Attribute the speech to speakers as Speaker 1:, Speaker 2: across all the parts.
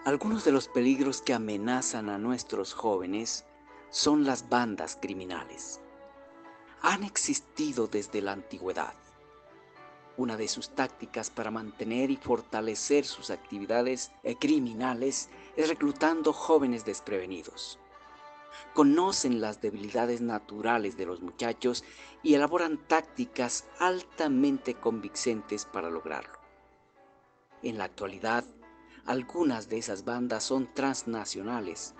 Speaker 1: Algunos de los peligros que amenazan a nuestros jóvenes son las bandas criminales. Han existido desde la antigüedad. Una de sus tácticas para mantener y fortalecer sus actividades criminales es reclutando jóvenes desprevenidos. Conocen las debilidades naturales de los muchachos y elaboran tácticas altamente convincentes para lograrlo. En la actualidad, algunas de esas bandas son transnacionales,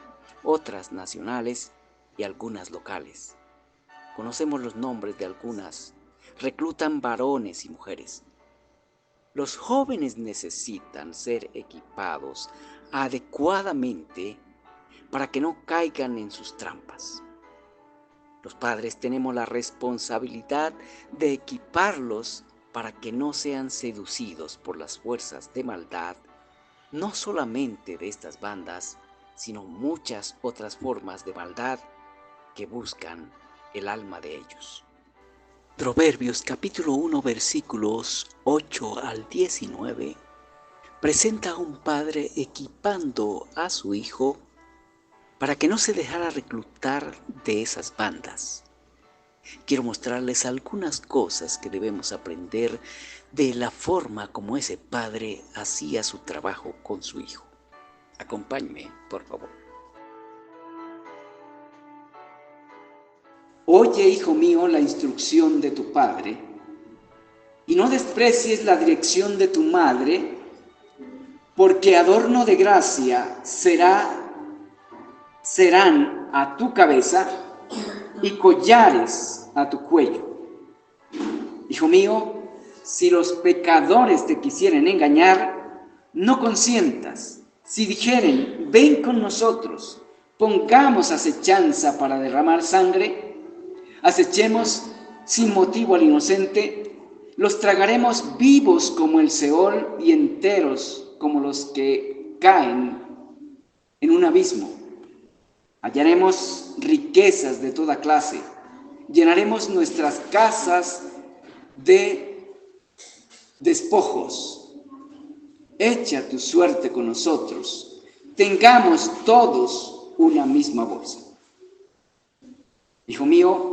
Speaker 1: otras nacionales y algunas locales. Conocemos los nombres de algunas. Reclutan varones y mujeres. Los jóvenes necesitan ser equipados adecuadamente para que no caigan en sus trampas. Los padres tenemos la responsabilidad de equiparlos para que no sean seducidos por las fuerzas de maldad, no solamente de estas bandas, sino muchas otras formas de maldad que buscan el alma de ellos. Proverbios capítulo 1 versículos 8 al 19 presenta a un padre equipando a su hijo para que no se dejara reclutar de esas bandas. Quiero mostrarles algunas cosas que debemos aprender de la forma como ese padre hacía su trabajo con su hijo. Acompáñeme, por favor. Oye, hijo mío, la instrucción de tu padre, y no desprecies la dirección de tu madre, porque adorno de gracia serán a tu cabeza y collares a tu cuello. Hijo mío, si los pecadores te quisieren engañar, no consientas. Si dijeren, ven con nosotros, pongamos acechanza para derramar sangre, acechemos sin motivo al inocente, los tragaremos vivos como el Seol y enteros como los que caen en un abismo. Hallaremos riquezas de toda clase, llenaremos nuestras casas de despojos. Echa tu suerte con nosotros, tengamos todos una misma bolsa. Hijo mío,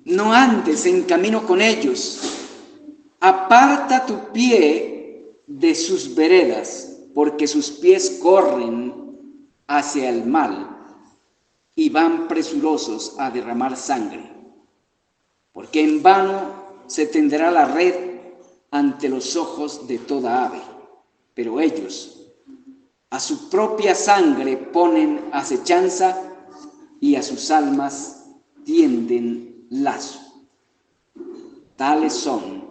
Speaker 1: no andes en camino con ellos, aparta tu pie de sus veredas, porque sus pies corren hacia el mal y van presurosos a derramar sangre, porque en vano se tenderá la red ante los ojos de toda ave, pero ellos a su propia sangre ponen acechanza y a sus almas tienden lazo. Tales son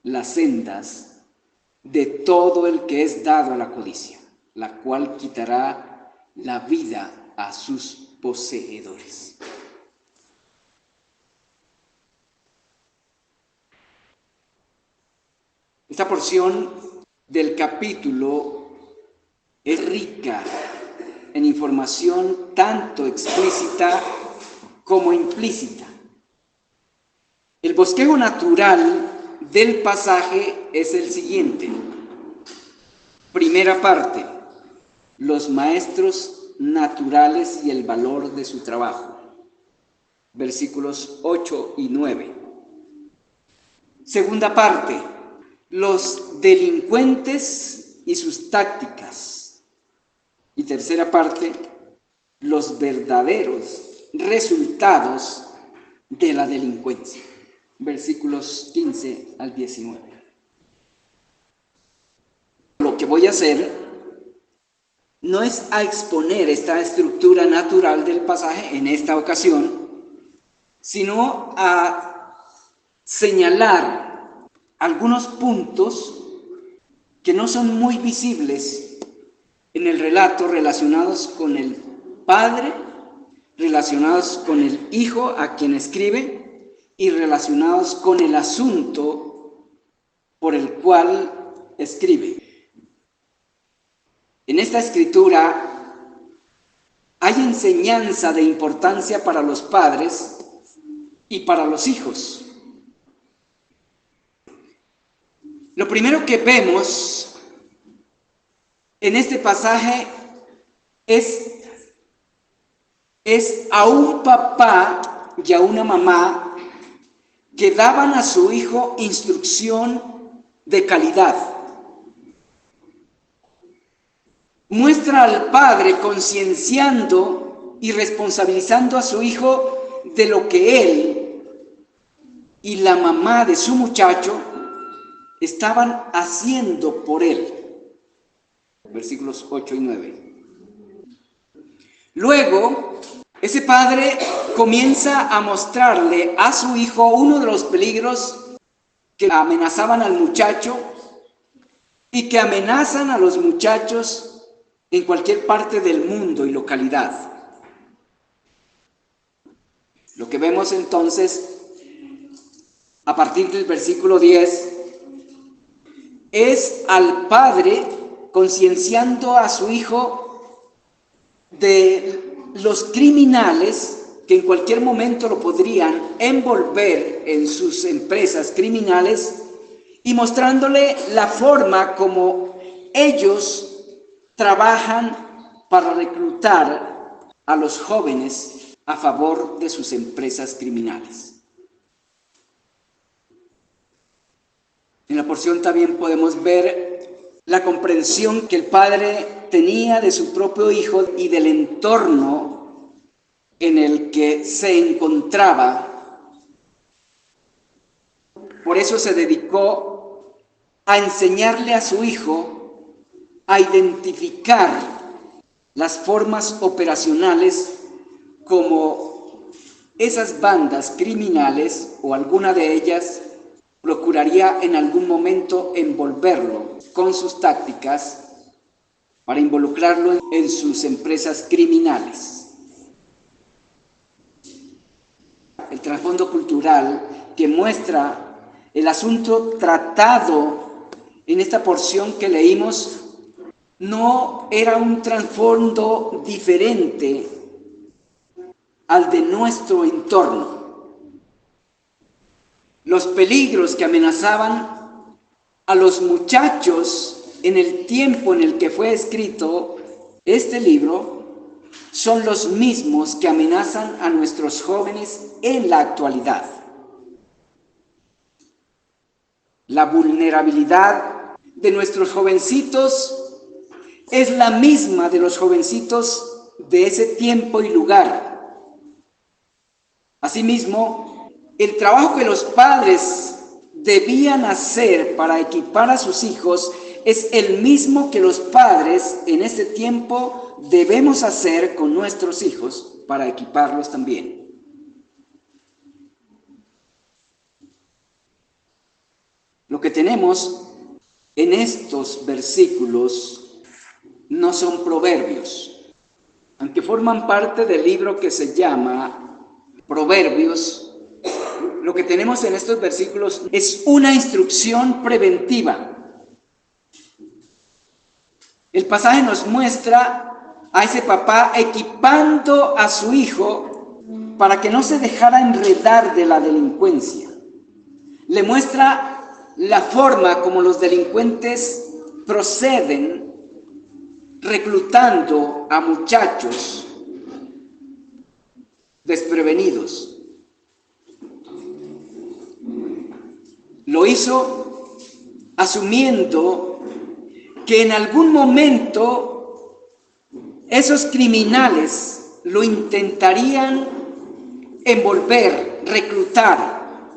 Speaker 1: las sendas de todo el que es dado a la codicia, la cual quitará la vida a sus poseedores. Esta porción del capítulo es rica en información tanto explícita como implícita. El bosquejo natural del pasaje es el siguiente. Primera parte, los maestros naturales y el valor de su trabajo. Versículos 8 y 9. Segunda parte, los delincuentes y sus tácticas. Y tercera parte, los verdaderos resultados de la delincuencia. Versículos 15 al 19. Lo que voy a hacer no es a exponer esta estructura natural del pasaje en esta ocasión, sino a señalar algunos puntos que no son muy visibles en el relato relacionados con el padre, relacionados con el hijo a quien escribe y relacionados con el asunto por el cual escribe. En esta escritura hay enseñanza de importancia para los padres y para los hijos. Lo primero que vemos
Speaker 2: en este pasaje es a un papá y a una mamá que daban a su hijo instrucción de calidad. Muestra al padre concienciando y responsabilizando a su hijo de lo que él y la mamá de su muchacho estaban haciendo por él. Versículos 8 y 9. Luego, ese padre comienza a mostrarle a su hijo uno de los peligros que amenazaban al muchacho y que amenazan a los muchachos en cualquier parte del mundo y localidad. Lo que vemos entonces, a partir del versículo 10, es al padre concienciando a su hijo de los criminales que en cualquier momento lo podrían envolver en sus empresas criminales y mostrándole la forma como ellos trabajan para reclutar a los jóvenes a favor de sus empresas criminales. En la porción también podemos ver la comprensión que el padre tenía de su propio hijo y del entorno en el que se encontraba. Por eso se dedicó a enseñarle a su hijo a identificar las formas operacionales como esas bandas criminales o alguna de ellas procuraría en algún momento envolverlo con sus tácticas para involucrarlo en sus empresas criminales. El trasfondo cultural que muestra el asunto tratado en esta porción que leímos no era un trasfondo diferente al de nuestro entorno. Los peligros que amenazaban a los muchachos en el tiempo en el que fue escrito este libro son los mismos que amenazan a nuestros jóvenes en la actualidad. La vulnerabilidad de nuestros jovencitos es la misma de los jovencitos de ese tiempo y lugar. Asimismo, el trabajo que los padres debían hacer para equipar a sus hijos es el mismo que los padres en este tiempo debemos hacer con nuestros hijos para equiparlos también. Lo que tenemos en estos versículos no son proverbios, aunque forman parte del libro que se llama Proverbios. Lo que tenemos en estos versículos es una instrucción preventiva. El pasaje nos muestra a ese papá equipando a su hijo para que no se dejara enredar de la delincuencia. Le muestra la forma como los delincuentes proceden reclutando a muchachos desprevenidos. Lo hizo asumiendo que en algún momento esos criminales lo intentarían envolver, reclutar.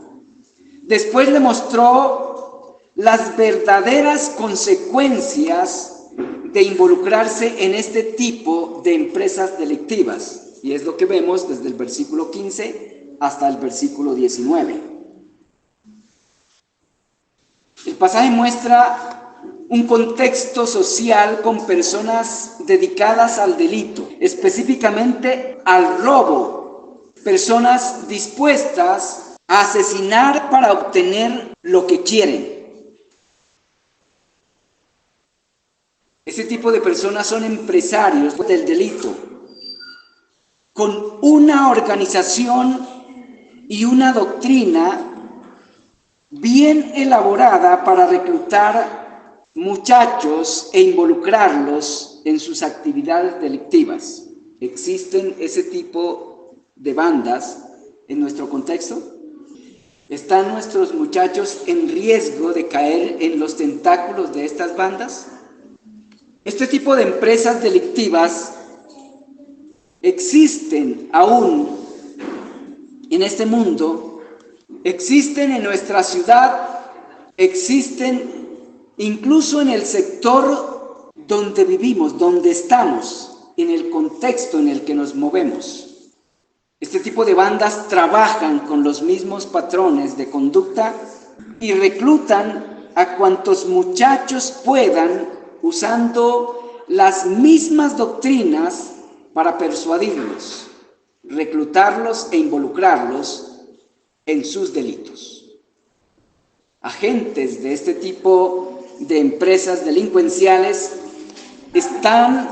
Speaker 2: Después le mostró las verdaderas consecuencias de involucrarse en este tipo de empresas delictivas. Y es lo que vemos desde el versículo 15 hasta el versículo 19. El pasaje muestra un contexto social con personas dedicadas al delito, específicamente al robo, personas dispuestas a asesinar para obtener lo que quieren. Ese tipo de personas son empresarios del delito, con una organización y una doctrina bien elaborada para reclutar muchachos e involucrarlos en sus actividades delictivas. ¿Existen ese tipo de bandas en nuestro contexto? ¿Están nuestros muchachos en riesgo de caer en los tentáculos de estas bandas? Este tipo de empresas delictivas existen aún en este mundo, existen en nuestra ciudad, existen incluso en el sector donde vivimos, donde estamos, en el contexto en el que nos movemos. Este tipo de bandas trabajan con los mismos patrones de conducta y reclutan a cuantos muchachos puedan usando las mismas doctrinas para persuadirlos, reclutarlos e involucrarlos en sus delitos. Agentes de este tipo de empresas delincuenciales están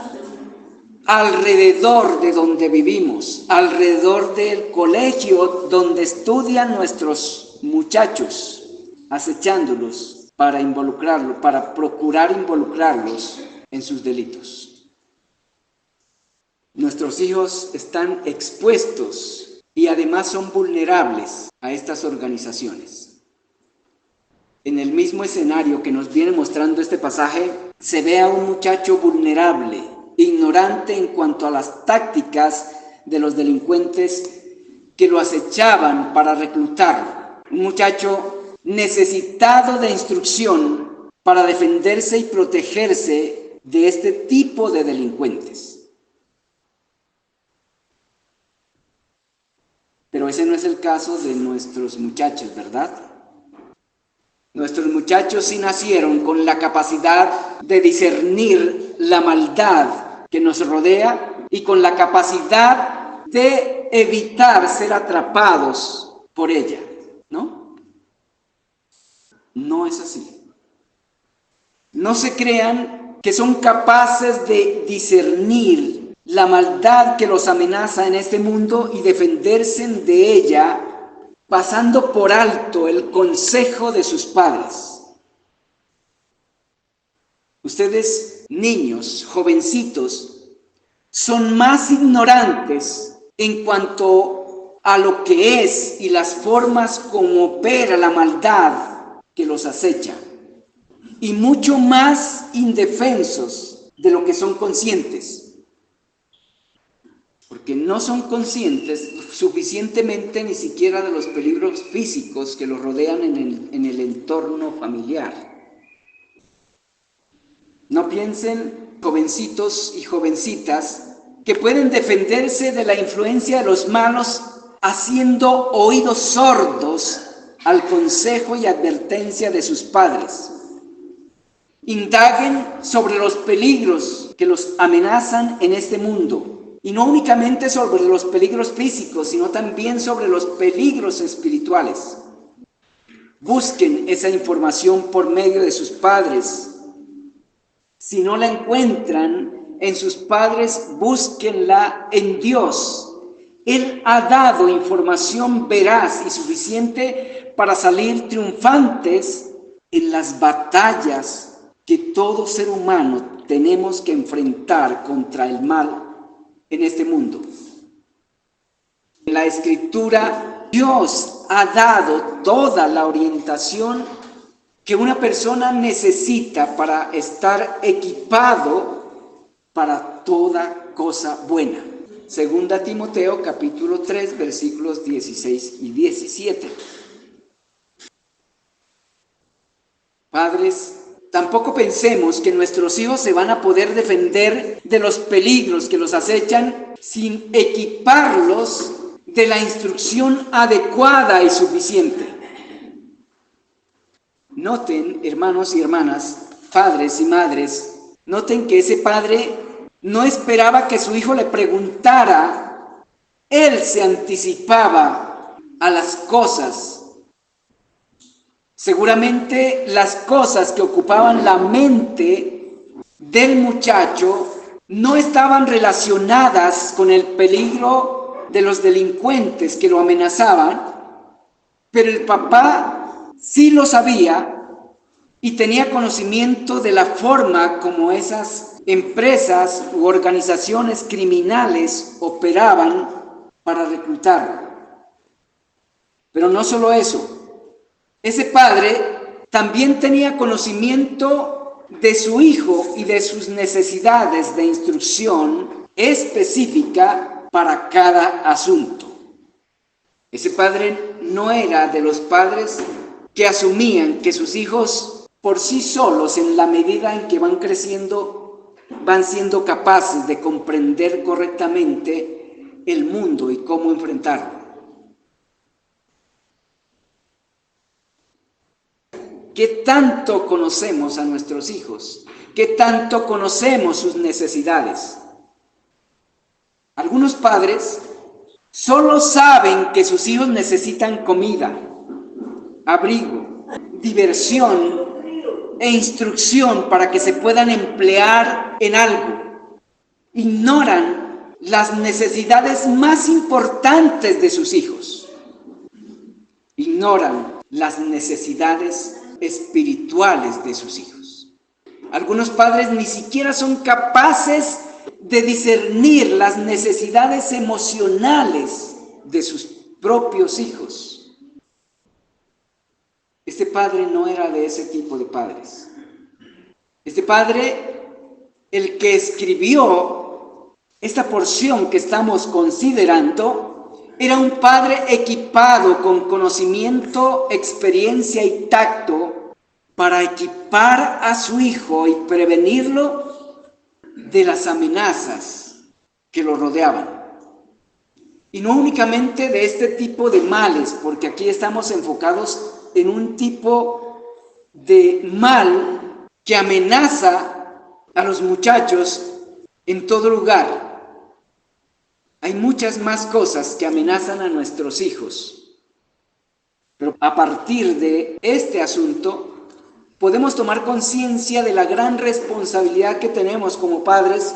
Speaker 2: alrededor de donde vivimos, alrededor del colegio donde estudian nuestros muchachos, acechándolos para involucrarlos, para procurar involucrarlos en sus delitos. Nuestros hijos están expuestos y además son vulnerables a estas organizaciones. En el mismo escenario que nos viene mostrando este pasaje, se ve a un muchacho vulnerable, ignorante en cuanto a las tácticas de los delincuentes que lo acechaban para reclutarlo. Un muchacho necesitado de instrucción para defenderse y protegerse de este tipo de delincuentes. Pero ese no es el caso de nuestros muchachos, ¿verdad? Nuestros muchachos sí nacieron con la capacidad de discernir la maldad que nos rodea y con la capacidad de evitar ser atrapados por ella, ¿no? No es así. No se crean que son capaces de discernir la maldad que los amenaza en este mundo y defenderse de ella pasando por alto el consejo de sus padres. Ustedes, niños, jovencitos, son más ignorantes en cuanto a lo que es y las formas como opera la maldad que los acecha, y mucho más indefensos de lo que son conscientes. Porque no son conscientes suficientemente ni siquiera de los peligros físicos que los rodean en el entorno familiar. No piensen, jovencitos y jovencitas, que pueden defenderse de la influencia de los malos haciendo oídos sordos al consejo y advertencia de sus padres. Indaguen sobre los peligros que los amenazan en este mundo. Y no únicamente sobre los peligros físicos, sino también sobre los peligros espirituales. Busquen esa información por medio de sus padres. Si no la encuentran en sus padres, búsquenla en Dios. Él ha dado información veraz y suficiente para salir triunfantes en las batallas que todo ser humano tenemos que enfrentar contra el mal en este mundo. En la Escritura, Dios ha dado toda la orientación que una persona necesita para estar equipado para toda cosa buena. Segunda Timoteo capítulo 3 versículos 16 y 17. Padres, tampoco pensemos que nuestros hijos se van a poder defender de los peligros que los acechan sin equiparlos de la instrucción adecuada y suficiente. Noten, hermanos y hermanas, padres y madres, noten que ese padre no esperaba que su hijo le preguntara, él se anticipaba a las cosas. Seguramente las cosas que ocupaban la mente del muchacho no estaban relacionadas con el peligro de los delincuentes que lo amenazaban, pero el papá sí lo sabía y tenía conocimiento de la forma como esas empresas u organizaciones criminales operaban para reclutarlo. Pero no solo eso, ese padre también tenía conocimiento de su hijo y de sus necesidades de instrucción específica para cada asunto. Ese padre no era de los padres que asumían que sus hijos por sí solos, en la medida en que van creciendo, van siendo capaces de comprender correctamente el mundo y cómo enfrentarlo. ¿Qué tanto conocemos a nuestros hijos? ¿Qué tanto conocemos sus necesidades? Algunos padres solo saben que sus hijos necesitan comida, abrigo, diversión e instrucción para que se puedan emplear en algo. Ignoran las necesidades más importantes de sus hijos. Ignoran las necesidades espirituales de sus hijos. Algunos padres ni siquiera son capaces de discernir las necesidades emocionales de sus propios hijos. Este padre no era de ese tipo de padres. Este padre, el que escribió esta porción que estamos considerando, era un padre equipado con conocimiento, experiencia y tacto para equipar a su hijo y prevenirlo de las amenazas que lo rodeaban. Y no únicamente de este tipo de males, porque aquí estamos enfocados en un tipo de mal que amenaza a los muchachos en todo lugar. Hay muchas más cosas que amenazan a nuestros hijos. Pero a partir de este asunto, podemos tomar conciencia de la gran responsabilidad que tenemos como padres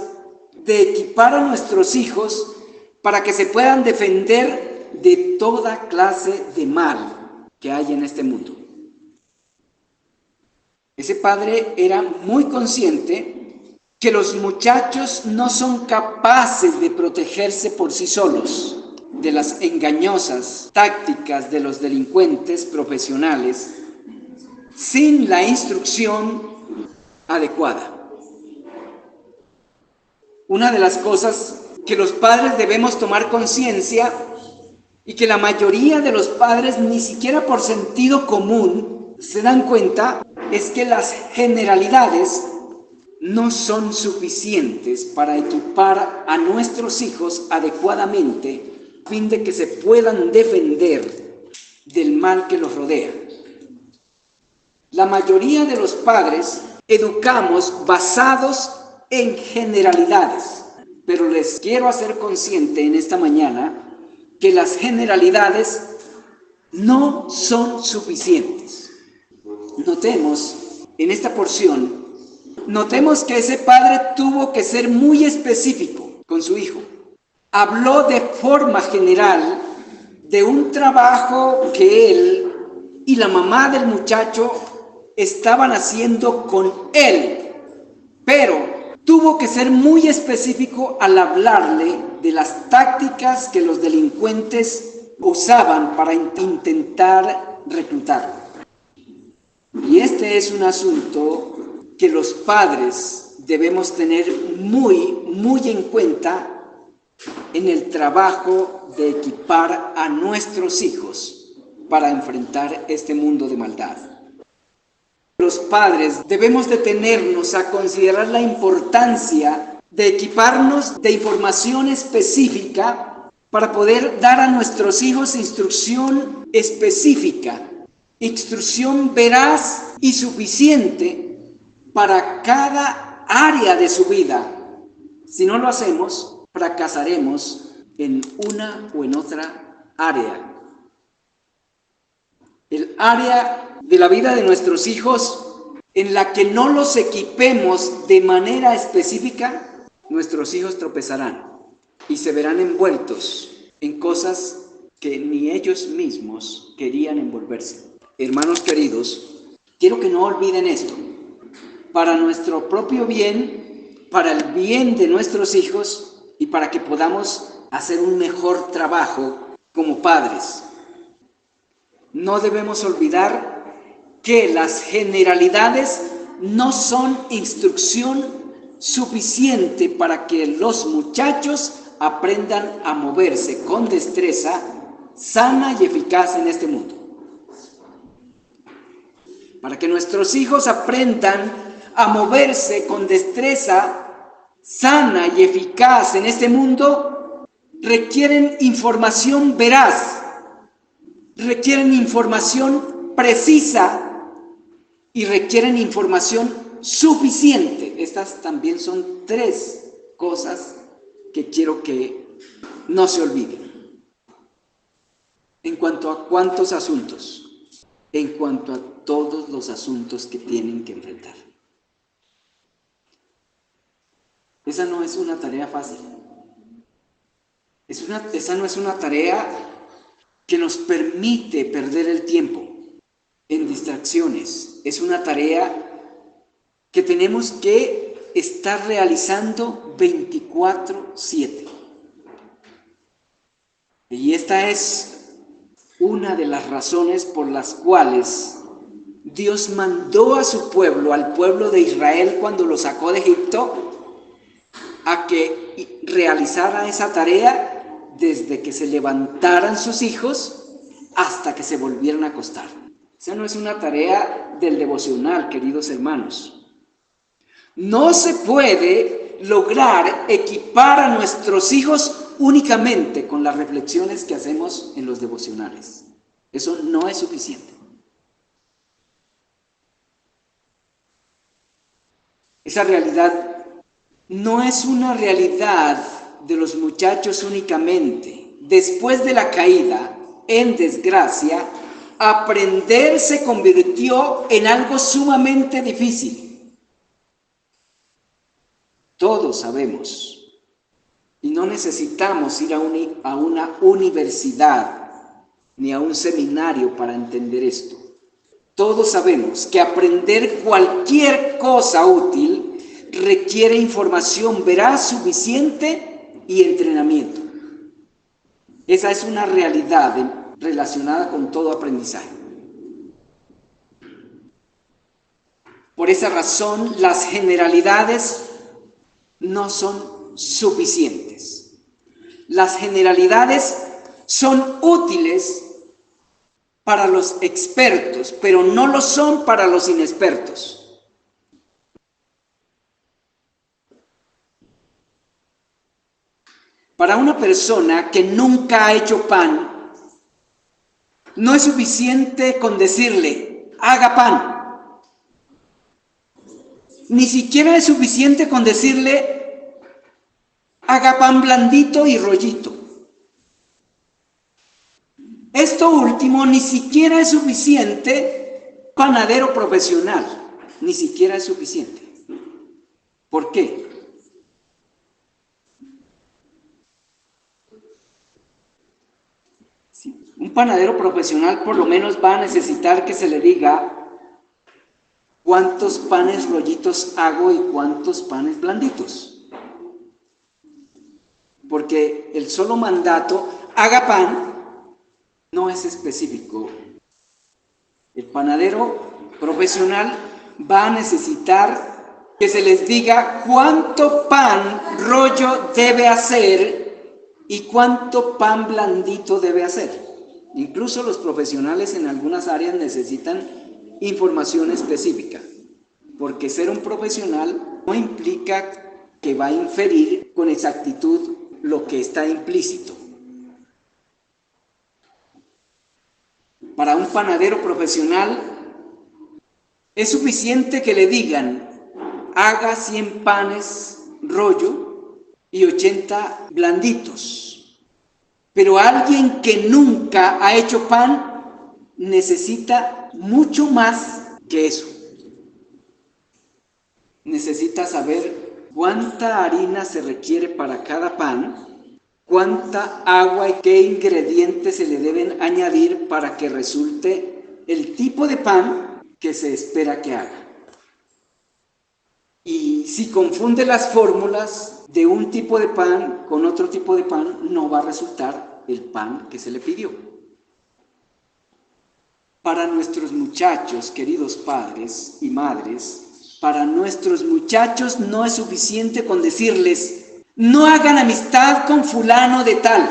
Speaker 2: de equipar a nuestros hijos para que se puedan defender de toda clase de mal que hay en este mundo. Ese padre era muy consciente que los muchachos no son capaces de protegerse por sí solos de las engañosas tácticas de los delincuentes profesionales sin la instrucción adecuada. Una de las cosas que los padres debemos tomar conciencia y que la mayoría de los padres ni siquiera por sentido común se dan cuenta es que las generalidades no son suficientes para equipar a nuestros hijos adecuadamente a fin de que se puedan defender del mal que los rodea. La mayoría de los padres educamos basados en generalidades, pero les quiero hacer consciente en esta mañana que las generalidades no son suficientes. Notemos en esta porción, notemos que ese padre tuvo que ser muy específico con su hijo. Habló de forma general de un trabajo que él y la mamá del muchacho estaban haciendo con él, pero tuvo que ser muy específico al hablarle de las tácticas que los delincuentes usaban para intentar reclutarlo. Y este es un asunto que los padres debemos tener muy en cuenta en el trabajo de equipar a nuestros hijos para enfrentar este mundo de maldad. Los padres debemos detenernos a considerar la importancia de equiparnos de información específica para poder dar a nuestros hijos instrucción específica, instrucción veraz y suficiente para cada área de su vida. Si no lo hacemos, fracasaremos en una o en otra área. El área de la vida de nuestros hijos en la que no los equipemos de manera específica, nuestros hijos tropezarán y se verán envueltos en cosas que ni ellos mismos querían envolverse. Hermanos queridos, Quiero que no olviden esto. Para nuestro propio bien, para el bien de nuestros hijos y para que podamos hacer un mejor trabajo como padres. No debemos olvidar que las generalidades no son instrucción suficiente para que los muchachos aprendan a moverse con destreza sana y eficaz en este mundo. Para que nuestros hijos aprendan a moverse con destreza sana y eficaz en este mundo, requieren información veraz, requieren información precisa y requieren información suficiente. Estas también son 3 cosas que quiero que no se olviden. En cuanto a cuántos asuntos, en cuanto a todos los asuntos que tienen que enfrentar. Esa no es una tarea fácil. Esa no es una tarea que nos permite perder el tiempo en distracciones. Es una tarea que tenemos que estar realizando 24/7. Y esta es una de las razones por las cuales Dios mandó a su pueblo, al pueblo de Israel cuando lo sacó de Egipto, a que realizara esa tarea desde que se levantaran sus hijos hasta que se volvieran a acostar. Esa no es una tarea del devocional, queridos hermanos. No se puede lograr equipar a nuestros hijos únicamente con las reflexiones que hacemos en los devocionales. Eso no es suficiente. Esa realidad no es una realidad de los muchachos únicamente. Después de la caída, en desgracia, aprender se convirtió en algo sumamente difícil. Todos sabemos. Y no necesitamos ir a una universidad ni a un seminario para entender esto. Todos sabemos que aprender cualquier cosa útil requiere información veraz suficiente y entrenamiento. Esa es una realidad relacionada con todo aprendizaje. Por esa razón, las generalidades no son suficientes. Las generalidades son útiles para los expertos, pero no lo son para los inexpertos. Para una persona que nunca ha hecho pan, no es suficiente con decirle, haga pan. Ni siquiera es suficiente con decirle, haga pan blandito y rollito. Esto último ni siquiera es suficiente, panadero profesional, ni siquiera es suficiente. ¿Por qué? Un panadero profesional por lo menos va a necesitar que se le diga cuántos panes rollitos hago y cuántos panes blanditos. Porque el solo mandato, haga pan, no es específico. El panadero profesional va a necesitar que se les diga cuánto pan rollo debe hacer y cuánto pan blandito debe hacer. Incluso los profesionales en algunas áreas necesitan información específica, porque ser un profesional no implica que va a inferir con exactitud lo que está implícito. Para un panadero profesional es suficiente que le digan, haga 100 panes rollo y 80 blanditos. Pero alguien que nunca ha hecho pan necesita mucho más que eso. Necesita saber cuánta harina se requiere para cada pan, cuánta agua y qué ingredientes se le deben añadir para que resulte el tipo de pan que se espera que haga. Y si confunde las fórmulas de un tipo de pan con otro tipo de pan, no va a resultar el pan que se le pidió. Para nuestros muchachos, queridos padres y madres, para nuestros muchachos no es suficiente con decirles: no hagan amistad con fulano de tal.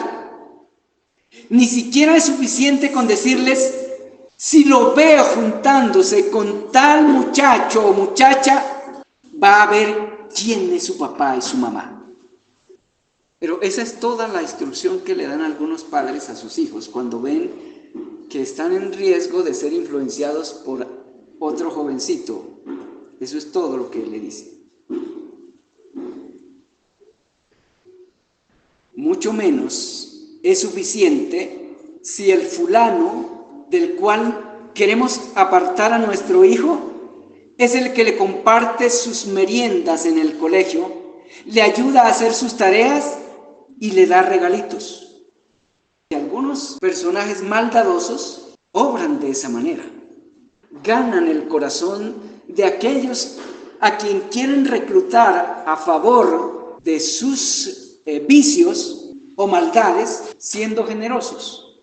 Speaker 2: Ni siquiera es suficiente con decirles: si lo veo juntándose con tal muchacho o muchacha, va a ver quién es su papá y su mamá. Pero esa es toda la instrucción que le dan algunos padres a sus hijos cuando ven que están en riesgo de ser influenciados por otro jovencito. Eso es todo lo que le dicen. Mucho menos es suficiente si el fulano del cual queremos apartar a nuestro hijo es el que le comparte sus meriendas en el colegio, le ayuda a hacer sus tareas y le da regalitos. Y algunos personajes maldadosos obran de esa manera. Ganan el corazón de aquellos a quien quieren reclutar a favor de sus vicios o maldades, siendo generosos.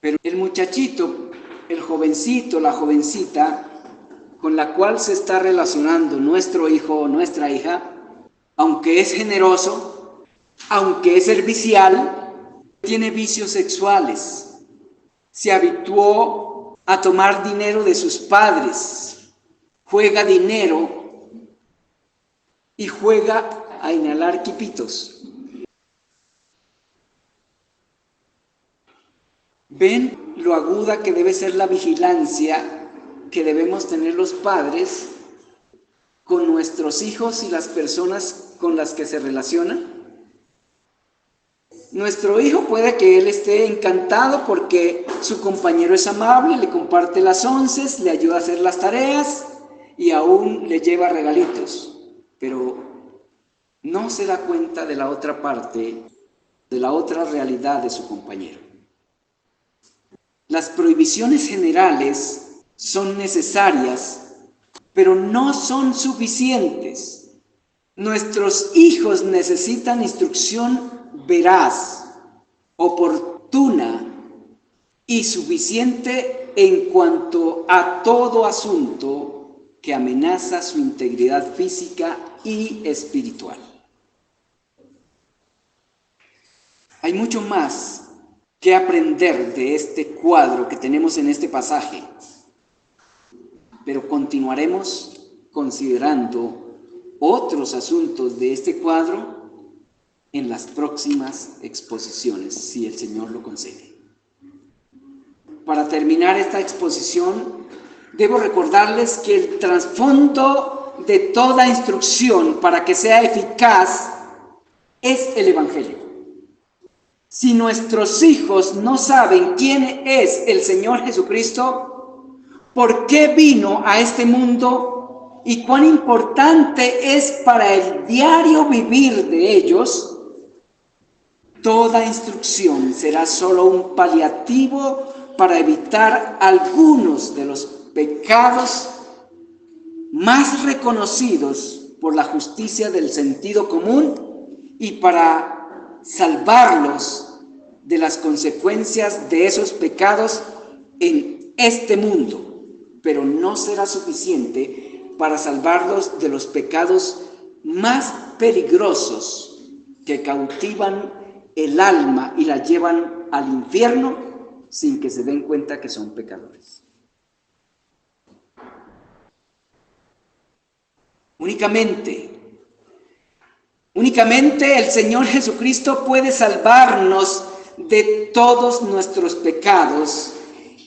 Speaker 2: Pero el muchachito, el jovencito, la jovencita con la cual se está relacionando nuestro hijo o nuestra hija, aunque es generoso, aunque es servicial, tiene vicios sexuales, se habituó a tomar dinero de sus padres, juega dinero y juega a inhalar quipitos. ¿Ven lo aguda que debe ser la vigilancia que debemos tener los padres con nuestros hijos y las personas con las que se relacionan? Nuestro hijo puede que él esté encantado porque su compañero es amable, le comparte las onces, le ayuda a hacer las tareas y aún le lleva regalitos, pero no se da cuenta de la otra parte, de la otra realidad de su compañero. Las prohibiciones generales son necesarias, pero no son suficientes. Nuestros hijos necesitan instrucción veraz, oportuna y suficiente en cuanto a todo asunto que amenaza su integridad física y espiritual. Hay mucho más que aprender de este cuadro que tenemos en este pasaje, pero continuaremos considerando otros asuntos de este cuadro en las próximas exposiciones, si el Señor lo concede. Para terminar esta exposición, debo recordarles que el trasfondo de toda instrucción para que sea eficaz es el Evangelio. Si nuestros hijos no saben quién es el Señor Jesucristo, por qué vino a este mundo y cuán importante es para el diario vivir de ellos, toda instrucción será solo un paliativo para evitar algunos de los pecados más reconocidos por la justicia del sentido común y para salvarlos de las consecuencias de esos pecados en este mundo, pero no será suficiente para salvarlos de los pecados más peligrosos que cautivan el alma y la llevan al infierno sin que se den cuenta que son pecadores. Únicamente el Señor Jesucristo puede salvarnos de todos nuestros pecados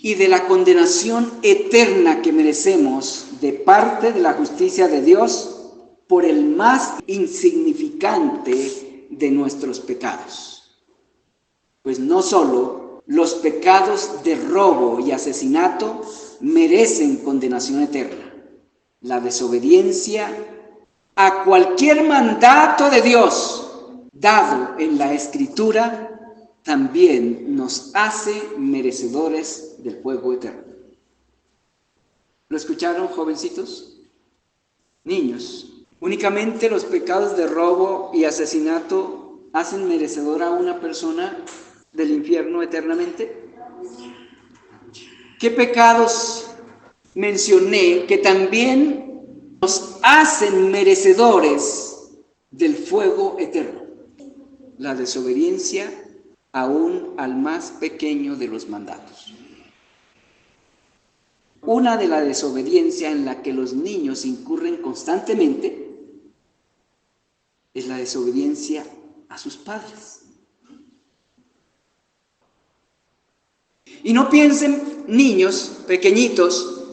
Speaker 2: y de la condenación eterna que merecemos de parte de la justicia de Dios por el más insignificante de nuestros pecados. Pues no solo los pecados de robo y asesinato merecen condenación eterna, la desobediencia a cualquier mandato de Dios dado en la Escritura también nos hace merecedores del fuego eterno. ¿Lo escucharon, jovencitos? Niños, únicamente los pecados de robo y asesinato hacen merecedora a una persona del infierno eternamente. ¿Qué pecados mencioné que también nos hacen merecedores del fuego eterno? La desobediencia aún al más pequeño de los mandatos. Una de la desobediencia en la que los niños incurren constantemente es la desobediencia a sus padres. Y no piensen, niños pequeñitos,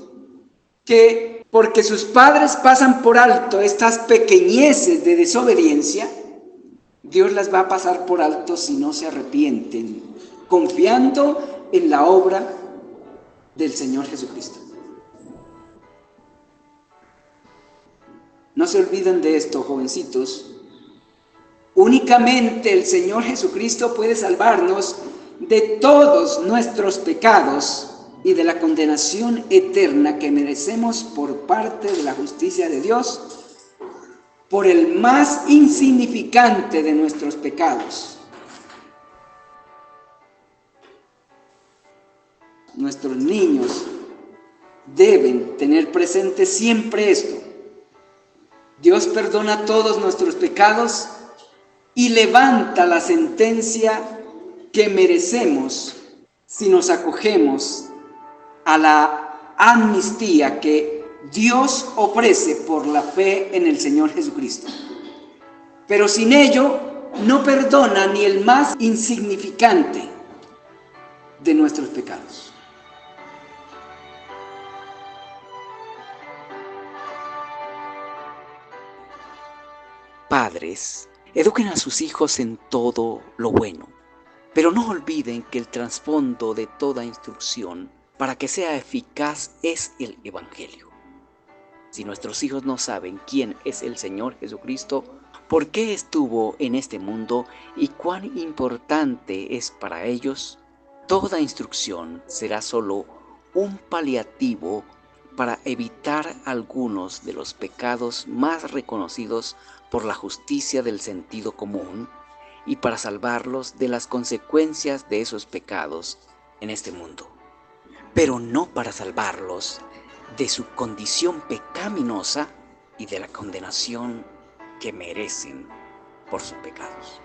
Speaker 2: que porque sus padres pasan por alto estas pequeñeces de desobediencia, Dios las va a pasar por alto si no se arrepienten, confiando en la obra del Señor Jesucristo. No se olviden de esto, jovencitos. Únicamente el Señor Jesucristo puede salvarnos de todos nuestros pecados y de la condenación eterna que merecemos por parte de la justicia de Dios, por el más insignificante de nuestros pecados. Nuestros niños deben tener presente siempre esto. Dios perdona todos nuestros pecados y levanta la sentencia que merecemos si nos acogemos a la amnistía que Dios ofrece por la fe en el Señor Jesucristo. Pero sin ello no perdona ni el más insignificante de nuestros pecados.
Speaker 1: Padres, eduquen a sus hijos en todo lo bueno, pero no olviden que el trasfondo de toda instrucción para que sea eficaz es el Evangelio. Si nuestros hijos no saben quién es el Señor Jesucristo, por qué estuvo en este mundo y cuán importante es para ellos, toda instrucción será solo un paliativo para evitar algunos de los pecados más reconocidos por la justicia del sentido común y para salvarlos de las consecuencias de esos pecados en este mundo, pero no para salvarlos de su condición pecaminosa y de la condenación que merecen por sus pecados.